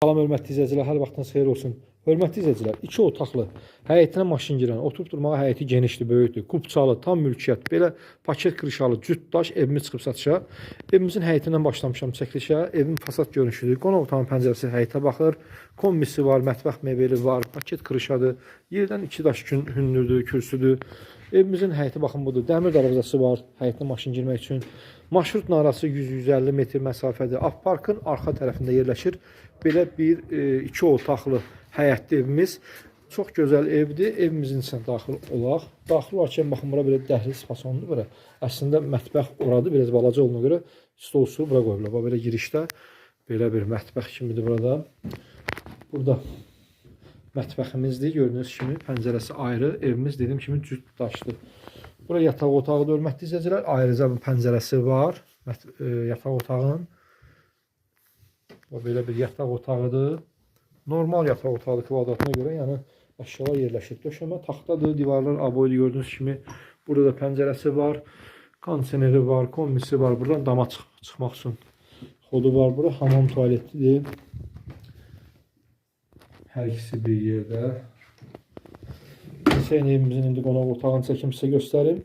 Salam hörmətli izləyicilər, hər vaxtınız xeyir olsun. Hörmətli izləyicilər, 2 otaqlı, həyətinə maşın girən, oturub durmağa həyəti genişdir, böyükdür, kubçalı, tam mülkiyyət, belə paket krişalı, cütdaş evimiz çıxıb satışa. Evimizin həyətindən başlamışam çəkilişə. Evin fasad görünüşüdür. Qonaq otağının pəncərəsi həyətə baxır. Kombisi var, mətbəx mebeli var, paket krişadır. Yerdən 2 daş hündürdür, kürsüdür. Evimizin həyəti baxın budur. Dəmir darvazası var həyətinə maşın girmək üçün. Marşrut narası 100-150 metr məsafədir. Avparkın arxa tərəfində yerləşir. Belə bir 2 otaqlı həyətli evimiz. Çox gözəl evdir. Evimizin içinə daxil olaq. Daxil olarkən baxın bura belə dəhliz fasondur bura. Əslində mətbəx oradır. Biraz balaca olduğuna görə stol üstü bura qoyublar. Belə girişdə belə bir mətbəx kimidir burada. Burada mətbəximizdir. Gördüyünüz kimi pəncərəsi ayrı. Evimiz dediyim kimi cüt daşdır. Bura yataq otağı da hörmətli izləyicilər. Ayrıca bir pəncərəsi var yataq otağının. Belə bir yataq otağıdır. Normal yataq otağıdır kvadratına görə. Yəni əşyalar yerləşir. Döşəmə taxtadır. Divarlar aboylu gördüyünüz kimi. Burada da pəncərəsi var. Kondisioneri var. Kombisi var. Buradan dama çıxmaq üçün xodu var. Bura hamam tualetidir. Hər ikisi bir yerdə. Evimizin indi qonaq otağını çəkim sizə göstərim.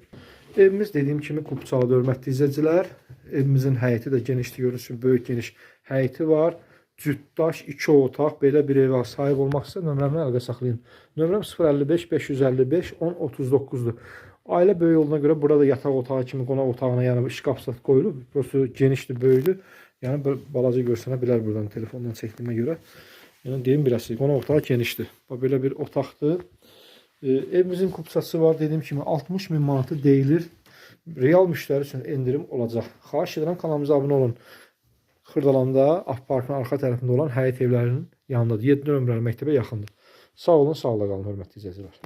Evimiz dediyim kimi kubçalıdır hörmətli izləyicilər. Evimizin həyəti də genişdir, görürsünüz, böyük geniş həyəti var. Cütdaş 2 otaq, belə bir evə sahib olmaq istəyir, nömrəmlə əlaqə saxlayın. Nömrəm 055 555 1039-dur. Ailə böyük olduğuna görə burada yataq otağı kimi qonaq otağına yəni şkaf qoyulub. Burası genişdir, böyükdür. Yəni balaca görsənə bilər buradan telefondan çəkdiyimə görə. Yəni deyim birəsi, qonaq otağı genişdir. Belə bir otaqdır. Evimizin kupçası var. Dediyim kimi 60.000 manatı deyilir. Real müştəri üçün endirim olacaq. Xahiş edirəm kanalımıza abunə olun. Xırdalanda Avparkın arxa tərəfində olan həyət evlərinin yanındadır. 7 nömrəli məktəbə yaxındır. Sağ olun, sağlıqla qalın hörmətli izləyicilər.